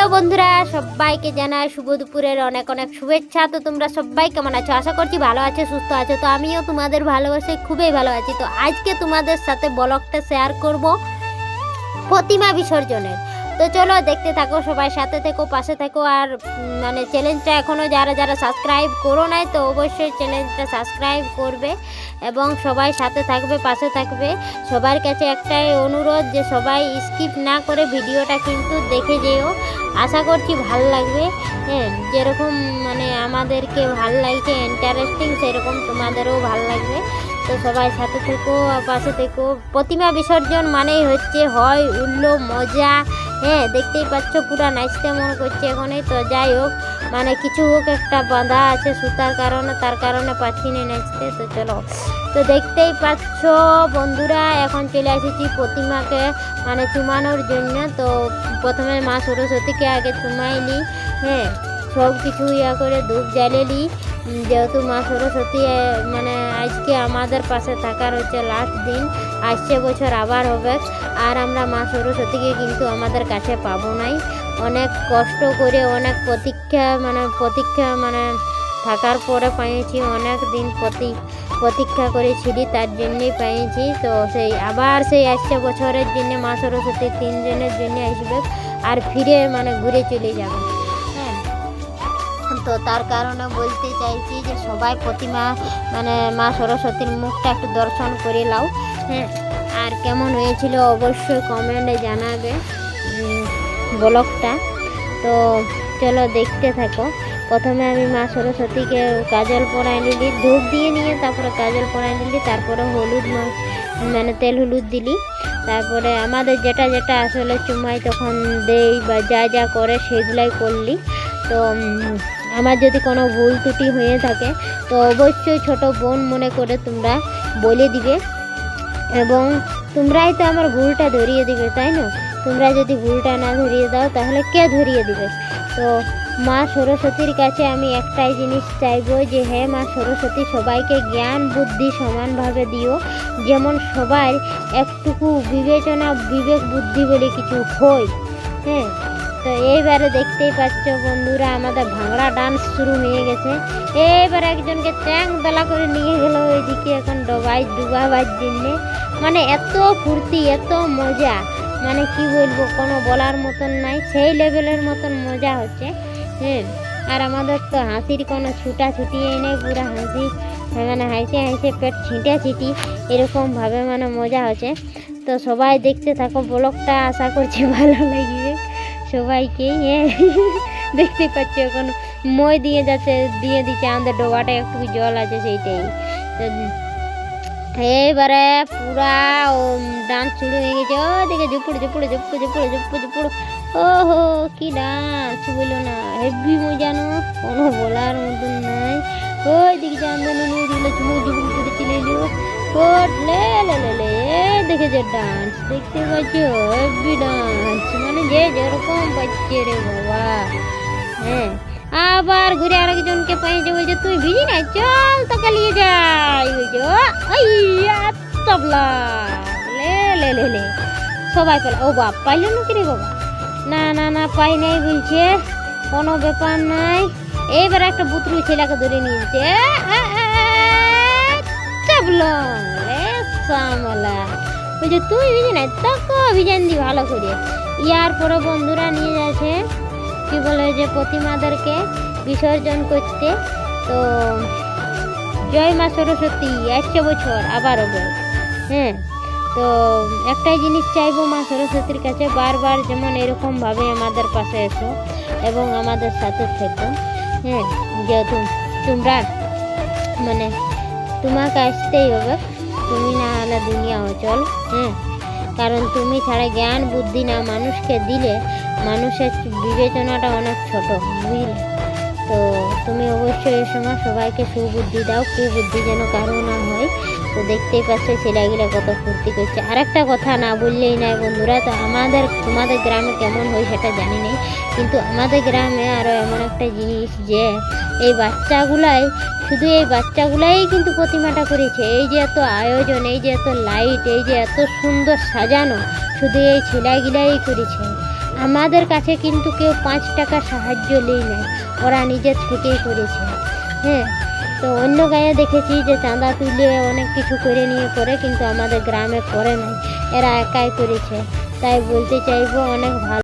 Hello বন্ধুরা, সবাইকে জানাই শুভ দুপুরের অনেক অনেক শুভেচ্ছা। তো তোমরা সবাই কেমন আছো? আশা করছি ভালো আছো, সুস্থ আছো। তো আমিও তোমাদের ভালোবাসে খুবই ভালো আছি। তো আজকে তোমাদের সাথে ব্লগটা শেয়ার করব প্রতিমা বিসর্জনের। তো চলো দেখতে থাকো, সবাই সাথে থেকো, পাশে থেকো। আর মানে চ্যানেলটা এখনও যারা যারা সাবস্ক্রাইব করো নাই, তো অবশ্যই চ্যানেলটা সাবস্ক্রাইব করবে এবং সবাই সাথে থাকবে, পাশে থাকবে। সবার কাছে একটাই অনুরোধ যে সবাই স্কিপ না করে ভিডিওটা কিন্তু দেখে যেও। আশা করছি ভালো লাগবে। হ্যাঁ, যেরকম মানে আমাদেরকে ভালো লাগছে ইন্টারেস্টিং, সেরকম তোমাদেরও ভালো লাগবে। তো সবাই সাথে থেকো, পাশে থেকো। প্রতিমা বিসর্জন মানেই হচ্ছে হয় উল্লো মজা। হ্যাঁ, দেখতেই পাচ্ছ পুরা নাচতে মন করছে এখনই। তো যাই হোক, মানে কিছু হোক, একটা বাঁধা আছে সুতার কারণে, তার কারণে পাচ্ছি না নাচতে। তো চলো, তো দেখতেই পাচ্ছ বন্ধুরা, এখন চলে এসেছি প্রতিমাকে মানে চুমানোর জন্য। তো প্রথমে মা সরস্বতীকে আগে চুমাই নিই। হ্যাঁ, সব কিছু করে ধূপ জ্বালেলি, যেহেতু মা সরস্বতী মানে আজকে আমাদের পাশে থাকার হচ্ছে লাস্ট দিন। আসছে বছর আবার হবে, আর আমরা মা সরস্বতীকে কিন্তু আমাদের কাছে পাবো নাই। অনেক কষ্ট করে, অনেক প্রতীক্ষা মানে থাকার পরে পেয়েছি। অনেক দিন প্রতীক্ষা করেছিলি, তার জন্যই পেয়েছি। তো আবার সেই আসছে বছরের জন্য মা সরস্বতী 3 দিনের জন্য আসবে আর ফিরে মানে ঘুরে চলে যাবে। হ্যাঁ, তো তার কারণে বলতে চাইছি যে সবাই প্রতিমা মানে মা সরস্বতীর মুখটা একটু দর্শন করে নাও। হ্যাঁ, আর কেমন হয়েছিল অবশ্যই কমেন্টে জানাবে ব্লগটা। তো চলো দেখতে থাকো। প্রথমে আমি মা সরস্বতীকে কাজল পরাই নিলি, ধূপ দিয়ে নিয়ে তারপরে কাজল পরাই নিলি, তারপরে হলুদ মানে তেল হলুদ দিলি। তারপরে আমাদের যেটা যেটা আসলে চুমাই তখন দেই বা যা যা করে সেগুলাই করলি। তো আমার যদি কোনো ভুল ত্রুটি হয়ে থাকে তো অবশ্যই ছোট বোন মনে করে তোমরা বলে দিবে, এবং তোমরাই তো আমার ভুলটা ধরিয়ে দিবে, তাই না? তোমরা যদি ভুলটা না ধরিয়ে দাও তাহলে কে ধরিয়ে দিবে? তো মা সরস্বতীর কাছে আমি একটাই জিনিস চাইবো যে হ্যাঁ মা সরস্বতী, সবাইকে জ্ঞান বুদ্ধি সমানভাবে দিও, যেমন সবাই একটুকু বিবেচনা, বিবেক বুদ্ধি বলে কিছু হয়। হ্যাঁ, তো এইবারে দেখতেই পাচ্ছ বন্ধুরা, আমাদের ভাঙড়া ডান্স শুরু হয়ে গেছে। এইবার একজনকে চ্যাং দলা করে নিয়ে গেল ওইদিকে এখন ডুবাবার জন্যে। মানে এত ফুর্তি, এত মজা, মানে কি বলবো, কোনো বলার মতন নাই, সেই লেভেলের মতন মজা হচ্ছে। হ্যাঁ, আর আমাদের তো হাসির কোনো ছুটাছুটিই নেই, পুরো হাসি মানে হাসে হাসে পেট ছিটি এরকমভাবে মানে মজা হচ্ছে। তো সবাই দেখতে থাকো ব্লগটা, আশা করছি ভালো লাগবে সবাইকে। হ্যাঁ, দেখতে পাচ্ছি এখন মই দিয়ে দিচ্ছে আমাদের ডোবাটা, একটু জল আছে সেইটাই। তো এইবারে পুরা ডান্স শুরু হয়ে গেছে। ওদিকে ঝুপুড় ওহো কি ডান্স বলো না, হেভি মজা না, কোনো বলার মতন নাই। ওই দিকে চান্দানো ঝুমুক করে চলে এলো। দেখে যে ডান্স দেখতে পাচ্ছ, হেভি ডান্স, মানে যে যেরকম পাচ্ছে রে বাবা। হ্যাঁ, আবার ঘুরে আরেকজনকে পাইছে, বলছে তুই ভিজি না, চল তোকে নিয়ে যাই। তবলা লে সবাই পেল। ও বাপ, পাইল না কি রে বাবা? না পাই নাই বলছে, কোনো ব্যাপার নাই। এইবার একটা বুতরু ছেলেকে ধরে নিয়েছে, বলছে তুই ভিজি নাই, তোকে ভিজান দি ভালো করে। ইয়ার পরে বন্ধুরা নিয়ে যাচ্ছে কি বলে যে প্রতিমাদেরকে বিসর্জন করতে। তো জয় মা সরস্বতী, আসছে বছর আবার হবে। হ্যাঁ, তো একটাই জিনিস চাইবো মা সরস্বতীর কাছে, বারবার যেমন এরকমভাবে আমাদের পাশে এসো এবং আমাদের সাথে থেকো। হ্যাঁ, যেহেতু তোমরা মানে তোমাকে আসতেই হবে, তুমি না হলে দুনিয়া অচল। হ্যাঁ, কারণ তুমি ছাড়া জ্ঞান বুদ্ধি না মানুষকে দিলে মানুষের বিবেচনাটা অনেক ছোট, বুঝলে? তো তুমি অবশ্যই এর সময় সবাইকে সুবুদ্ধি দাও, কুবুদ্ধি যেন কারো না হয়। তো দেখতেই পাচ্ছ ছেলেগুলো কত ফুর্তি করছে। আর একটা কথা না বললেই নাই বন্ধুরা, তো তোমাদের গ্রামে কেমন হয় সেটা জানি নেই, কিন্তু আমাদের গ্রামে আরও এমন একটা জিনিস যে এই বাচ্চাগুলাই কিন্তু প্রতিমাটা করেছে। এই যে এত আয়োজন, এই যে এত লাইট, এই যে এত সুন্দর সাজানো, শুধু এই ছেলেগুলাই করেছে। আমাদের কাছে কিন্তু কেউ 5 টাকা সাহায্য নেই নাই, ওরা নিজের থেকেই করেছে। হ্যাঁ, তো অন্য গায়ে দেখেছি যে চাঁদা তুলে অনেক কিছু করে নিয়ে করে, কিন্তু আমাদের গ্রামে করে নাই, এরা একাই করেছে। তাই বলতে চাইবো অনেক ভালো।